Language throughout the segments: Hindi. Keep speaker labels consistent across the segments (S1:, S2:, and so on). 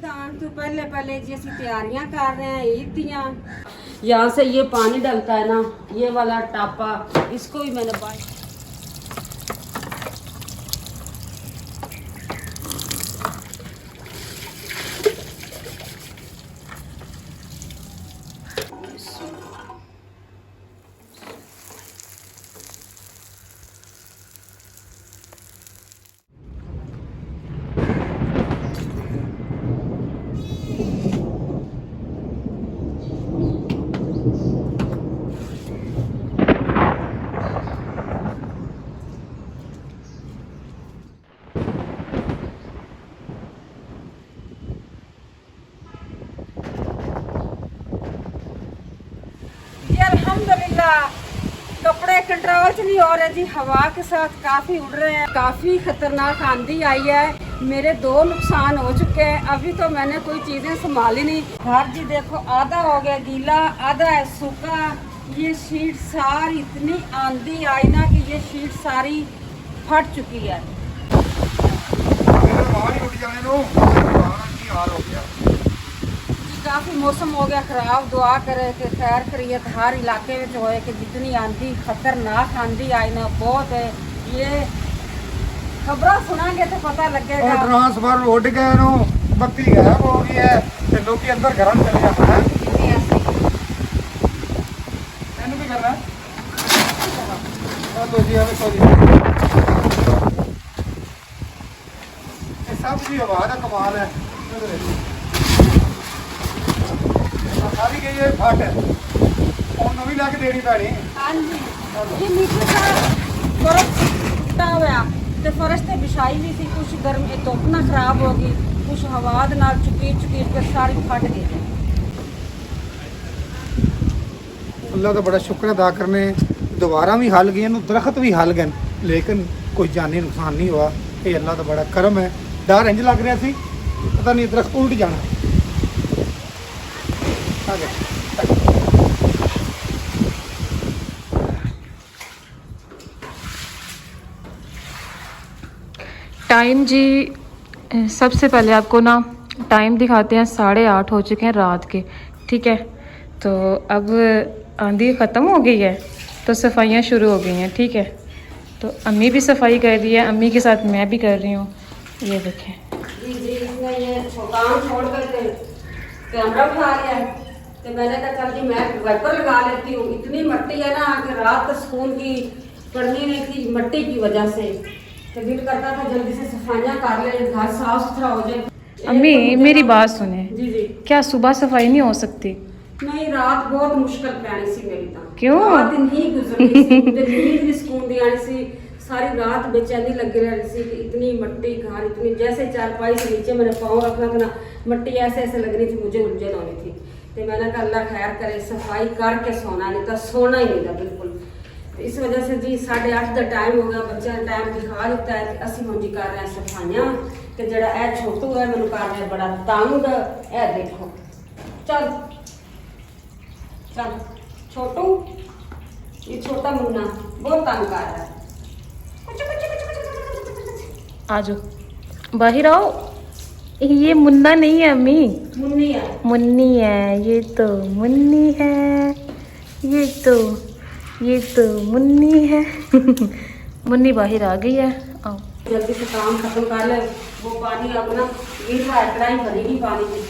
S1: ईद आने तो पहले पहले जी असं तैयारियां कर रहे हैं ईद दियाँ। यहाँ से ये पानी डलता है ना, ये वाला टापा, इसको भी मैंने बाय अल्हम्दुलिल्लाह कपड़े कंट्रोल च नहीं हो रहे जी, हवा के साथ काफ़ी उड़ रहे हैं। काफ़ी खतरनाक आंधी आई है, मेरे 2 नुकसान हो चुके हैं। अभी तो मैंने कोई चीज़ें संभाली नहीं। घर जी देखो आधा हो गया गीला, आधा है सूखा। ये शीट सारी इतनी आंधी आई ना कि ये शीट सारी फट चुकी है। काफ़ी मौसम हो गया खराब, दुआ करे कि खैर खरीत हर इलाके में होए कि जितनी आंधी खतरनाक आंधी आई ना बहुत है। ये खबर सुनांगे तो पता लगेगा।
S2: ट्रांसफार्मर उड़ गए नो, बत्ती गायब हो गई है ते लोग अंदर घर चले जाते हैं। मैंने भी करना है तो जी हमें सॉरी ये सब जी हवा का कमाल है। सारी गई है फट और नवी लैके देनी पैनी।
S1: हाँ जी, ये नीचे का फर्श टूटा हुआ तो फर्श से बिछाई हुई थी, कुछ गर्म धुप ना खराब होगी, कुछ हवा नाल चुकी कर सारी फट गई।
S2: अल्लाह का बड़ा शुक्र अदा करने, दोबारा भी हल गए, दरख्त भी हल गए, लेकिन कोई जानी नुकसान नहीं हुआ। ये अल्लाह का बड़ा करम है। डर इंज लग रहा सी पता नहीं दरख्त उल्ट जाना।
S3: टाइम जी सबसे पहले आपको ना टाइम दिखाते हैं, 8:30 हो चुके हैं रात के। ठीक है, तो अब आंधी ख़त्म हो गई है तो सफाइयाँ शुरू हो गई हैं। ठीक है, तो अम्मी भी सफाई कर रही है, अम्मी के साथ मैं भी कर रही हूँ। ये देखें
S1: ये काम छोड़ कर कैमरा उठा लिया तो मैंने कहा चल जी मैं वाइपर लगा लेती हूँ। इतनी मट्टी है ना कि रात सुकून की पड़नी नहीं थी मट्टी की वजह से, तो दिल करता था जल्दी से सफाइयाँ कर ले, घर साफ सुथरा हो जाए।
S3: अम्मी मेरी बात सुने,
S1: जी जी,
S3: क्या सुबह सफाई नहीं हो सकती?
S1: नहीं रात बहुत मुश्किल पैनी सी मेरी तो।
S3: क्यों?
S1: रात नहीं गुजरनी सी, मुझे नींद भी सुकून दी आनी सी, सारी रात बेचैनी लगी रही सी कि इतनी मट्टी घर, इतनी जैसे चारपाई से नीचे मैंने पाँव रखना था ना, मट्टी ऐसे ऐसे लग रही थी, मुझे उलझन होनी थी। तो मैंने कहा अल्लाह खैर करे, सफाई करके सोना, नहीं तो सोना ही नहीं था बिल्कुल। तो इस वजह से जी 8:30 का टाइम हो गया, बच्चा टाइम दिखा देता है कि असी हम जी कर रहे हैं सफाइयाँ। तो जरा ए छोटू है मैंने कर रहा है बड़ा तंग, ए देखो चल चल छोटू, ये छोटा मुन्ना बहुत तंग कर रहा है।
S3: आ जाओ बाहर आओ। ये मुन्ना नहीं है अम्मी,
S1: मुन्नी है,
S3: मुन्नी है। ये तो मुन्नी है, ये तो मुन्नी है। मुन्नी बाहर आ गई है। आओ
S1: जल्दी से काम खत्म कर ले, वो पानी अपना गिर रहा है, कढ़ाई भरेगी पानी की।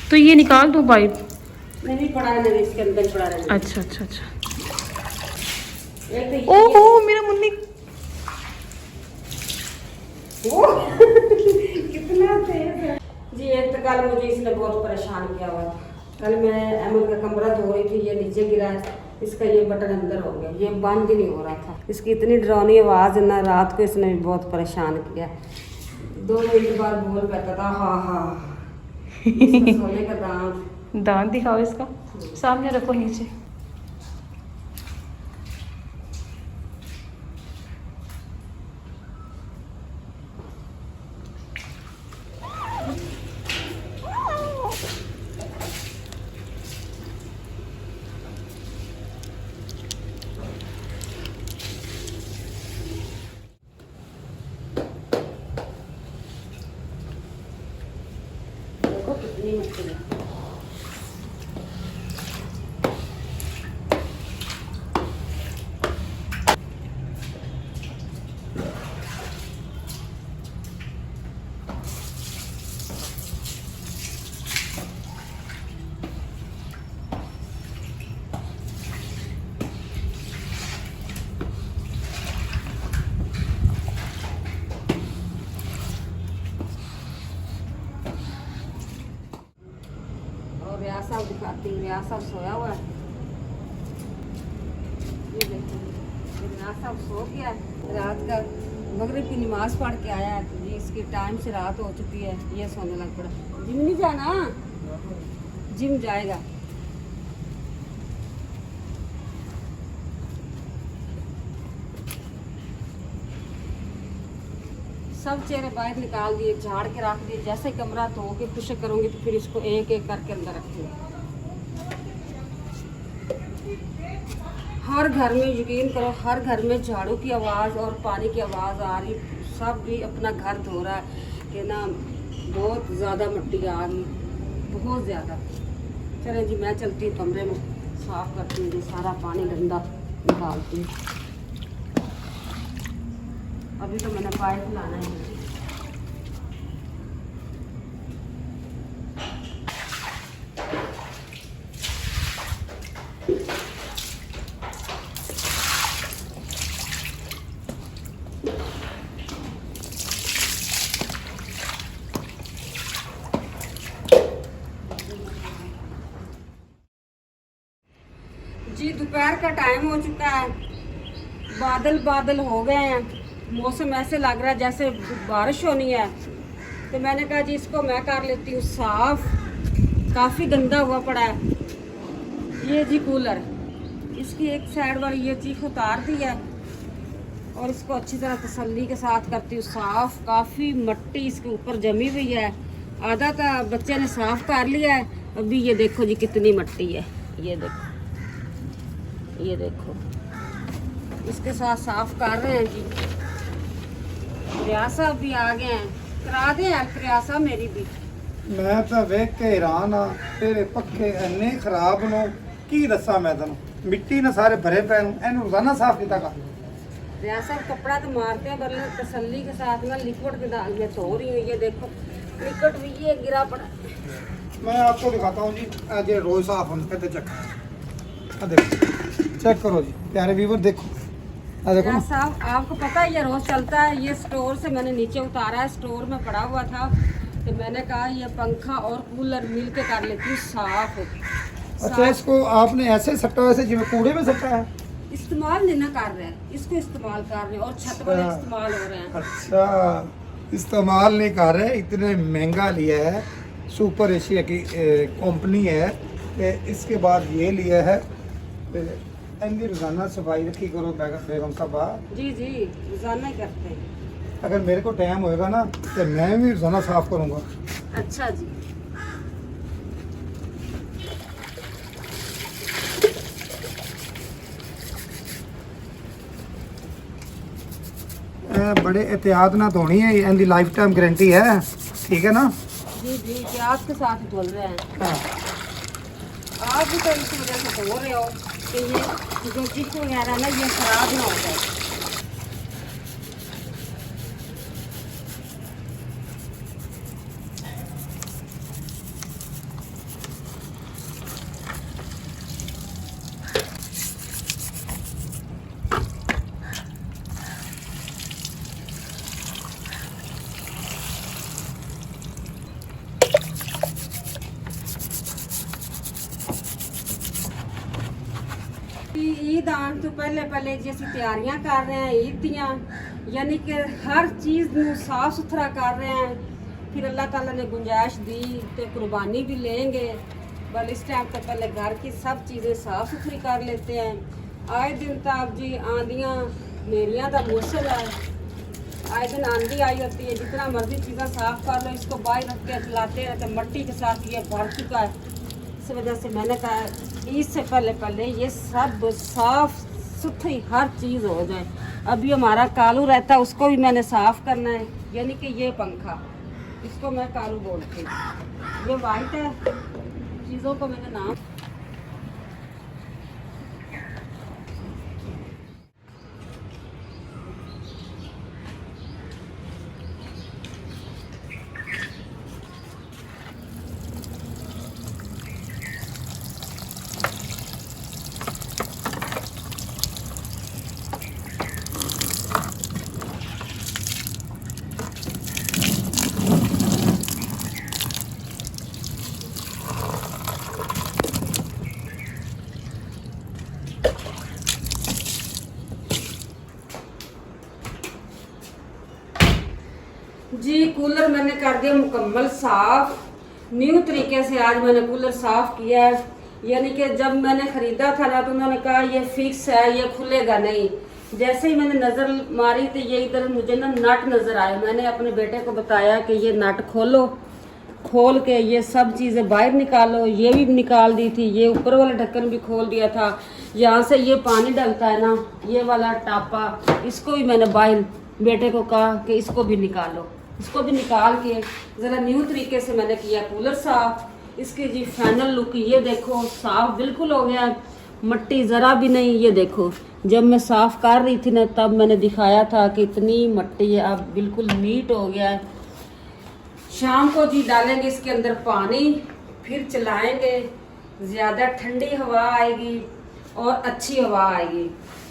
S3: तो ये निकाल दो पाइप।
S1: नहीं पड़ा रहने दे, इसके अंदर पड़ा रहने दे।
S3: अच्छा अच्छा अच्छा।
S1: एक तो
S3: ओहो मेरा मुन्नी।
S1: कितना तेज है जी। एक तो कल मुझे इसने बहुत परेशान किया हुआ था। कल मैं अहमद का कमरा धो रही थी, ये नीचे गिरा है, इसका ये बटन अंदर हो गया, ये बंद ही नहीं हो रहा था। इसकी इतनी डरावनी आवाज़ ना, रात को इसने भी बहुत परेशान किया। 2 मिनट बाद बोल पाता था हाँ हाँ। सोने का दांत,
S3: दांत दिखाओ इसका, सामने रखो नीचे।
S1: इतनी मिट्टी है। और रियाज साहब दिखाती हूँ, रियाज साहब सोया हुआ है। ये देखो, ये रियाज साहब सो गया है। रात का मगरिब की नमाज पढ़ के आया है, तो जी इसकी टाइम से रात हो चुकी है, ये सोने लग पड़ा। जिम नहीं जाना, जिम जाएगा। सब चेहरे बाहर निकाल दिए, झाड़ के रख दिए। जैसे कमरा धो के खुश करूंगी तो फिर इसको एक एक करके अंदर रखूंगी। हर घर में, यकीन करो, हर घर में झाड़ू की आवाज़ और पानी की आवाज़ आ रही। सब भी अपना घर धो रहा है कि ना, बहुत ज़्यादा मिट्टी आ गई, बहुत ज़्यादा। चले जी, मैं चलती हूँ कमरे में, साफ करती हूँ, सारा पानी गंदा निकालती हूँ। अभी तो मैंने पाइप लाना है। जी दोपहर का टाइम हो चुका है, बादल बादल हो गए हैं, मौसम ऐसे लग रहा है जैसे बारिश होनी है। तो मैंने कहा जी इसको मैं कर लेती हूँ साफ, काफ़ी गंदा हुआ पड़ा है। ये जी कूलर, इसकी एक साइड वाली ये चीख उतार दी है और इसको अच्छी तरह तसल्ली के साथ करती हूँ साफ। काफ़ी मिट्टी इसके ऊपर जमी हुई है, आधा का बच्चे ने साफ कर लिया है। अभी ये देखो जी कितनी मिट्टी है, ये देखो, ये देखो, इसके साथ साफ कर रहे हैं जी। रियाज साहब भी आ गए हैं, करा दे हेल्प रियाज साहब मेरी भी।
S2: मैं ਤਾਂ ਵੇਖ ਕੇ ਹੈਰਾਨ ਆ, ਤੇਰੇ ਪੱਖੇ ਇੰਨੇ ਖਰਾਬ ਨੂੰ ਕੀ ਦੱਸਾਂ ਮੈਂ ਤੈਨੂੰ। ਮਿੱਟੀ ਨਾਲ ਸਾਰੇ ਭਰੇ ਪਏ ਨੂੰ, ਇਹਨੂੰ ਰੋਜ਼ਾਨਾ ਸਾਫ਼ ਕੀਤਾ ਕਰ।
S1: रियाज साहब कपड़ा तो मारते हैं, वरना तसल्ली के साथ ना लिक्विड के दाल में धो रही हूँ। ये देखो लिक्विड भी ये गिरा पड़ा।
S2: मैं आपको दिखाता हूँ जी, आज ये रोज साफ होने पे चेक देखो, चेक करो जी प्यारे व्यूवर, देखो आ देखो
S1: रियाज
S2: ना।
S1: साहब आपको पता है ये रोज चलता है। ये स्टोर से मैंने नीचे उतारा है, स्टोर में पड़ा हुआ था, तो मैंने कहा ये पंखा और कूलर मिल के कर लेती हूँ साफ।
S2: अच्छा, इसको आपने ऐसे सट्टा, वैसे जिਵੇਂ कूड़े में सट्टा है?
S1: इस्तेमाल नहीं ना कर रहे हैं, इसको इस्तेमाल कर रहे हैं और छत वाले इस्तेमाल हो रहे हैं।
S2: अच्छा, इस्तेमाल नहीं कर रहे, इतने महंगा लिया है, सुपर एशिया की कंपनी है। इसके बाद ये लिया है, इनकी रोजाना सफाई रखी करो बेगम साहबा।
S1: जी जी, रोजाना ही करते हैं।
S2: अगर मेरे को टाइम होएगा ना तो मैं भी रोजाना साफ करूँगा।
S1: अच्छा जी।
S2: बड़े एहतियात ना धोनी है, इनकी लाइफ टाइम गारंटी है, ठीक है ना?
S1: जी जी, प्याज के साथ ही धुल रहे हैं।
S2: हाँ।
S1: आप भी तो इस वजह से धो रहे हो कि ये जो चिक वगैरह ना ये खराब ना हो जाए। ईद आने तो पहले पहले जी ਅਸੀਂ ਤਿਆਰੀਆਂ ਕਰ ਰਹੇ हैं ईद ਦੀਆਂ, यानी कि हर चीज़ ਨੂੰ साफ सुथरा कर रहे हैं। फिर अल्लाह ताला ने गुंजाइश दी तो कुर्बानी भी लेंगे, बल इस टाइम तो पहले घर की सब चीज़ें साफ सुथरी कर लेते हैं। आए दिन तो आप जी आंधियाँ मेरियाँ का मौसम है, आए दिन आंधी आई होती है, जितना मर्जी चीज़ें साफ कर लो, इसको बाहर रख के चलाते रहते, मिट्टी के साथ ये भर चुका है। इस वजह से मैंने कहा ईद से पहले पहले ये सब साफ सुथरी हर चीज़ हो जाए। अभी हमारा कालू रहता है, उसको भी मैंने साफ करना है, यानी कि ये पंखा, इसको मैं कालू बोलती हूँ। ये वाइट है, चीज़ों को मैंने नाम जी। कूलर मैंने कर दिया मुकम्मल साफ, न्यू तरीके से आज मैंने कूलर साफ किया है। यानी कि जब मैंने ख़रीदा था ना तो उन्होंने कहा ये फिक्स है, ये खुलेगा नहीं। जैसे ही मैंने नज़र मारी तो ये इधर मुझे ना नट नज़र आए। मैंने अपने बेटे को बताया कि ये नट खोलो, खोल के ये सब चीज़ें बाहर निकालो। ये भी निकाल दी थी, ये ऊपर वाला ढक्कन भी खोल दिया था। यहाँ से ये पानी डलता है ना, ये वाला टापा, इसको भी मैंने बाहर बेटे को कहा कि इसको भी निकालो। इसको भी निकाल के ज़रा न्यू तरीके से मैंने किया कूलर साफ। इसकी जी फाइनल लुक ये देखो, साफ बिल्कुल हो गया, मट्टी ज़रा भी नहीं। ये देखो, जब मैं साफ़ कर रही थी ना तब मैंने दिखाया था कि इतनी मट्टी है, अब बिल्कुल नीट हो गया है। शाम को जी डालेंगे इसके अंदर पानी, फिर चलाएंगे, ज़्यादा ठंडी हवा आएगी और अच्छी हवा आएगी।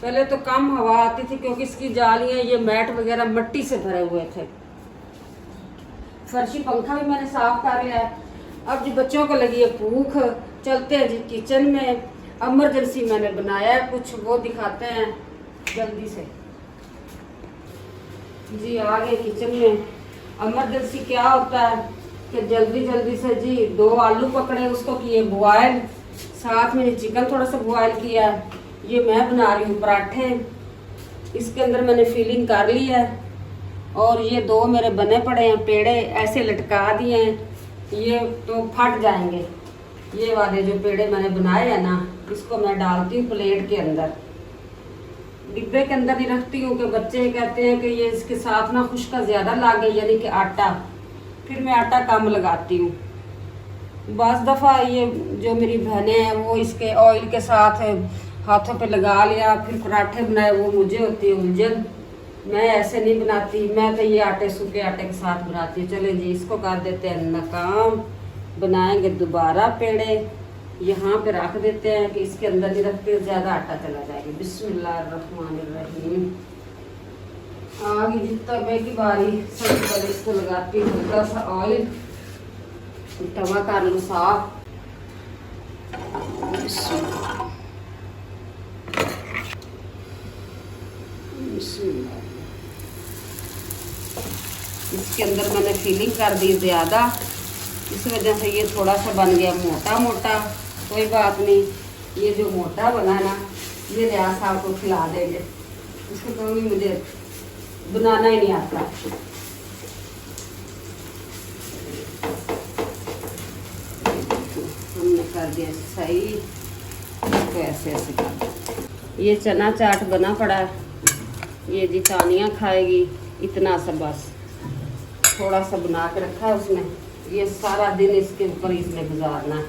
S1: पहले तो कम हवा आती थी क्योंकि इसकी जालियाँ, ये मैट वगैरह मट्टी से भरे हुए थे। फर्शी पंखा भी मैंने साफ कर लिया है। अब जी बच्चों को लगी है भूख, चलते हैं जी किचन में। इमरजेंसी मैंने बनाया है कुछ, वो दिखाते हैं जल्दी से। जी आ गए किचन में। इमरजेंसी क्या होता है कि जल्दी जल्दी से जी 2 आलू पकड़े, उसको किए बॉयल, साथ में चिकन थोड़ा सा बॉयल किया। ये मैं बना रही हूँ पराठे, इसके अंदर मैंने फिलिंग कर ली है। और ये 2 मेरे बने पड़े हैं पेड़े, ऐसे लटका दिए हैं, ये तो फट जाएंगे। ये वाले जो पेड़े मैंने बनाए हैं ना, इसको मैं डालती हूँ प्लेट के अंदर। डिब्बे के अंदर ही रखती हूँ कि बच्चे कहते हैं कि ये इसके साथ ना खुश्का ज़्यादा लागे, यानी कि आटा, फिर मैं आटा कम लगाती हूँ। बस दफ़ा ये जो मेरी बहनें हैं वो इसके ऑयल के साथ हाथों पे लगा लिया, फिर पराठे बनाए, वो मुझे होती है उलझन। मैं ऐसे नहीं बनाती, मैं तो ये आटे, सूखे आटे के साथ बनाती हूँ। चले जी इसको कर देते हैं नाकाम, बनाएंगे दोबारा पेड़े। यहाँ पे रख देते हैं कि इसके अंदर नहीं रखते, ज़्यादा आटा चला जाएगा। बिस्मिल्लाहिर्रहमानिर्रहीम। आगे जी तवे की बारी, सबसे पहले इसको लगाती हूँ हल्का सा ऑयल, तवा कर लो साफ। इसके अंदर मैंने फिलिंग कर दी ज़्यादा, इस वजह से ये थोड़ा सा बन गया मोटा मोटा। कोई बात नहीं, ये जो मोटा बना ना, ये रियाज साहब को खिला देंगे। इसको कहूँगी मुझे बनाना ही नहीं आता। हमने कर दिया सही, इसको ऐसे ऐसे कर। ये चना चाट बना पड़ा है, ये जी तानिया खाएगी, इतना सा बस थोड़ा सा बना के रखा है उसने। ये सारा दिन इसके ऊपर इसने गुजारना है।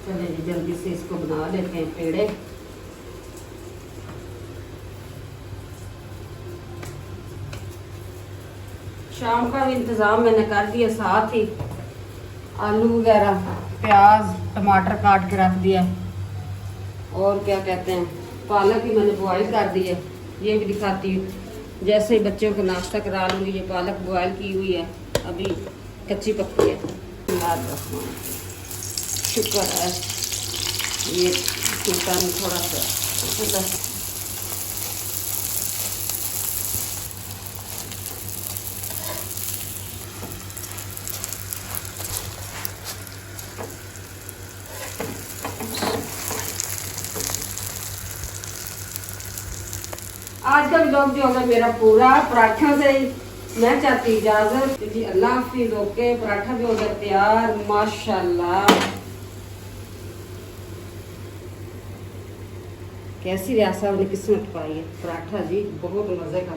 S1: चले जी जल्दी से इसको बना लेते हैं पेड़े। शाम का भी इंतज़ाम मैंने कर दिया, साथ ही आलू वगैरह, प्याज, टमाटर काट के रख दिया। और क्या कहते हैं, पालक भी मैंने बॉयल कर दी है, ये भी दिखाती हूँ। जैसे ही बच्चों को नाश्ता करा लूँगी। ये पालक बॉयल की हुई है, अभी कच्ची पक्की है। शुक्र है ये सूखा थोड़ा सा। आज का व्लॉग जो होगा मेरा पूरा पराठों से मैं चाहती इजाजत जी। अल्लाह हाफिज। ओके, पराठा भी हो गया तैयार माशाल्लाह। कैसी रियासत ने किस्मत पाई है, पराठा जी बहुत मजे का।